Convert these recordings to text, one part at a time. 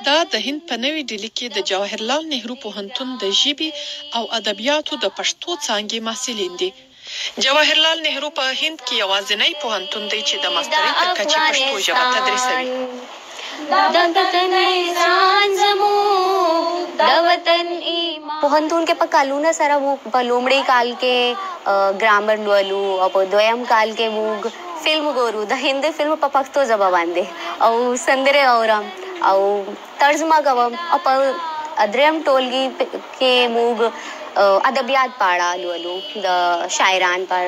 دا د هند په نوې ډیلي کې د جواهرلال نهرو پوهنتون د ژبې او ادبیاتو د پښتو څانګې محصلین دي. جواهرلال نهرو په هند کې یوازینی پوهنتون دی چې د ماسترۍ تر کچې پښتو ژبه تدریسوي. पोहंतून के पकालूना सारा वो लोमड़ी काल के ग्रामर लुअलू और दोयम काल के मूग फिल्म गोरू द हिंदी फिल्म पपक्तो जबाबांदे और संदरे औरम और तर्जमा गवम अप अद्रम टोलगी के मूग अदबियात पाड़ा लुअलू द शायरान पर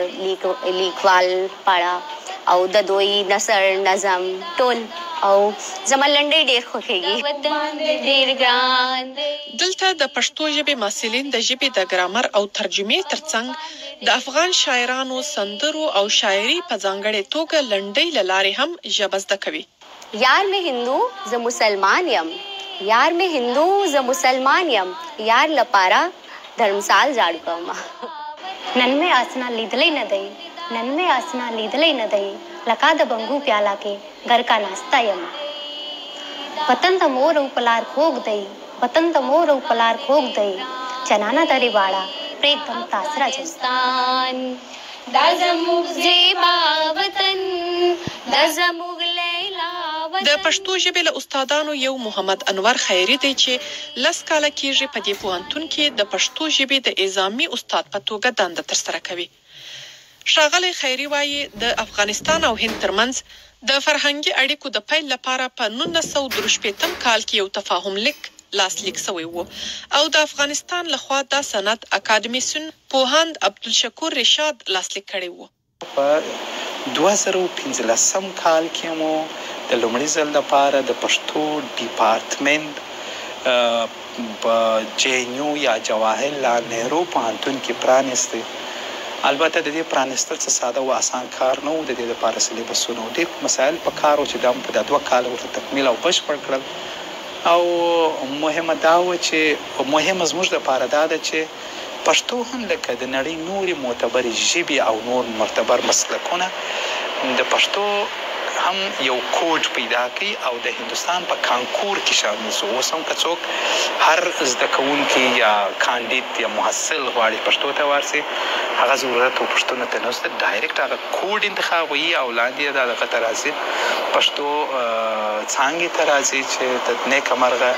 लिखवाल पाड़ा और द दोई नसर नज़म टोल او زما لنډۍ ډېر خوښېږي. دلته د پښتو ژبې محصلین د ژبې د ګرامر او ترجمې ترڅنګ د افغان شاعرانو سندرو او شاعري په ځانګړې توګه لنډۍ له لارې هم ژبه زده کوي. یار مې هندو زه مسلمان یم، یار مې هندو زه مسلمان یم، یار لپاره धर्मसाल झाड़ू कमा नन में आसना लीदले न दई नन में आसना लीदले न दई लका द बंगू प्याला के घर का नाश्ता यमा वतन त मोर उपलार खोग दई वतन त मोर उपलार खोग दई चनाना दरे बाड़ा प्रेतम तासरा जस्तान दजमुग जेबा वतन दजमुग लैला د پښتو ژبې له استادانو یو محمد انور خیري دی چې لس کاله کېږي په دې پوهنتون کې د پښتو ژبې د اعزامي استاد په توګه دنده ترسره کوي. ښاغلی خیري وایي د افغانستان او هند ترمنځ د فرهنګي اړیکو د پیل لپاره په 1963 کال کې یو تفاهم لیک لاسلیک شوی و او د افغانستان لخوا دا سند اکاډمیسین پوهاند عبدالشکور رشاد لاسلیک کړی و. په 2015 کال کې مو د لومړي ځل لپاره د پښتو ډیپارټمنټ په جینیو یا جواهرلال نهرو پوهنتون کې پرانیستی. البته د دې پرانیستل څه ساده او آسان کار نه و. د دې لپاره سلیبسونه او ډېر مسایل په کار و چې دا په 2 کاله ورته تکمیل او بشپړ کړل. او مهمه دا وه چې مهمه زموږ لپاره دا ده چې پښتو هم لکه د نړۍ نورې معتبرې ژبې او نور معتبر مسلکونه د پښتو هم یو کوډ پیدا کړي او د هندوستان په کانکور کې شامل شو. اوس هم که څوک هر زده کوونکی یا کاندید یا محصل غواړي پښتو ته ورسي هغه ضرورت و پښتو نه ته نشته، ډایرکټ هغه کوډ انتخابوي او لاندې د هغه ته راځي پښتو څانګې ته راځي چې د نیکه مرغه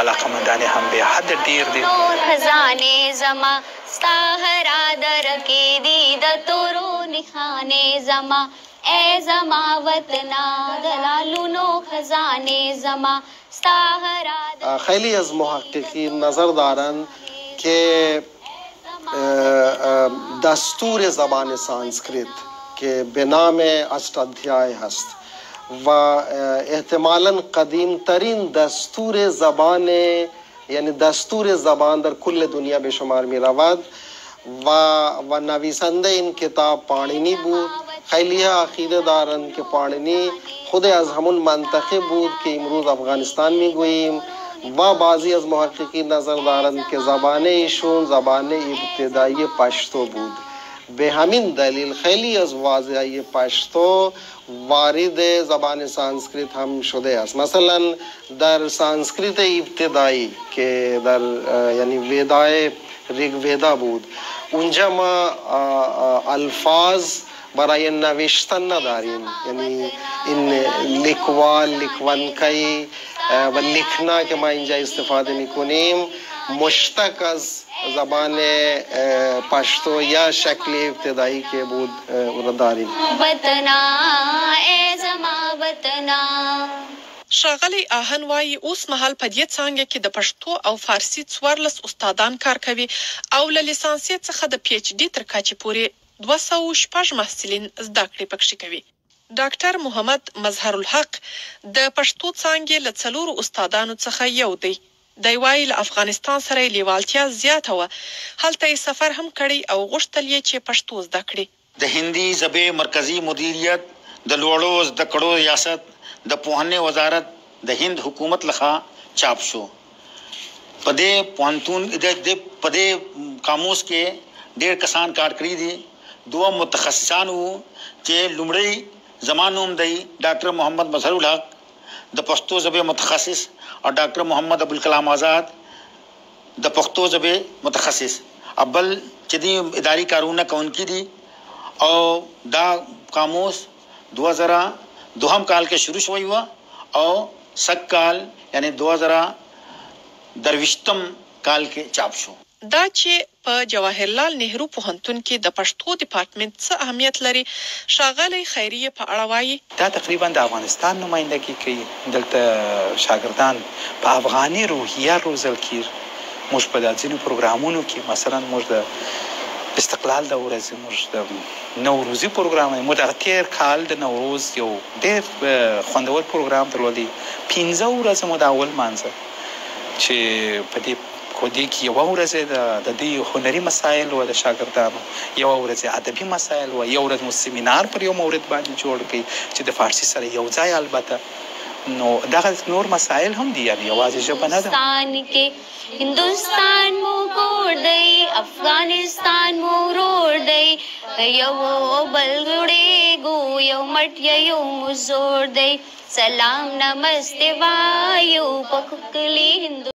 علاقمندان هم بې حده ډېر دي. خزانې زما ستا هرا در کې دي د تورو نښانې زما ای زما وطنا دلالونو خزانه زما ستا خیلی از محققین نظر دارند که دستور زبان سانسکریت که به نام اشتادھیای هست و احتمالاً قدیم ترین دستور زبان یعنی دستور زبان در کل دنیا به شمار می رود و نویسنده این کتاب پانینی بود. خیلی عقیده دارند که پانینی خود از همون منطقه بود که امروز افغانستان میگوییم و بعضی از محققین نظر دارند که زبان ایشون زبان ابتدایی پشتو بود. به همین دلیل خیلی از واژه‌های پشتو وارد زبان سانسکریت هم شده است. مثلا در سانسکریت ابتدایی که در یعنی ویدای ریگ ویدا بود اونجا ما الفاظ برای نوشتن نداریم، یعنی این لیکوال لیکوانکایی و لیکنا که ما اینجا استفاده میکنیم مشتق از زبان پشتو یا شکل ابتدایی که بود داریم. وطنا ای زما وطنا. ښاغلی آهن وایي اوس مهال په دې څانګه کې د پښتو او فارسي 14 استادان کار کوي او له لیسانسیې څخه د پی ایچ ډي تر کچې پورې 206 محصلین زده کړې پکې کوي. ډاکټر محمد مظهر الحق د پښتو څانګې له 4 استادانو څخه یو دی. دی وایي له افغانستان سره یې لیوالتیا زیاته وه، هلته یې سفر هم کړی او غوښتل یې چې پښتو زده کړي. د هندي ژبې مرکزي مدیریت د لوړو زده کړو ریاست د پوهنې وزارت د هند حکومت لخوا چاپ شو. په دې پوهنتون په دې قاموس کې ډېر کسان کار کړي دي. 2 متخصصان وو چې لومړی زما نوم دی ډاکټر محمد مظهر الحق، د پښتو ژبې متخصص او ډاکټر محمد ابوالکلام آزاد د پښتو ژبې متخصص. ابل چې دی اداري کارونه کوونکي دي او دا قاموس 2002 کال کې شروع شوی و او سږ کال یعنی 2023 کال کې چاپ شو. دا چې په جواهرلال نهرو پوهنتون کې د پښتو ډپارټمنټ څه اهمیت لري ښاغلی خیریه په اړه وایي. دا تقریبا د افغانستان نمایندګي کوي. دلته شاګردان په افغاني روحیه روزل کیږي. موږ په ځینو پروګرامونو کې مثلا موږ د استقلال د ورځې موږ د نوروزي پروګرام موږ د تیر کال د نوروز یو ډېر خوندور پروګرام درلودی. 15 ورځې مو د اول مانځه چې په دې کودي کې یو ورځ د دې هنري مسایل او د شاګردانو یو ورځ ادبي مسایل او یو ورځ مو سیمینار پر یو مورد باندې جوړ کړي چې د فارسی سره یو ځای البته نو دغه نور مسایل هم دي یعنی یوازې ژبه نه ده. هندوستان مو کور دی افغانستان مو روړ دی یو بلګړې ګو یو مټ یو مزور دی سلام نمسته وایو پکلی هندو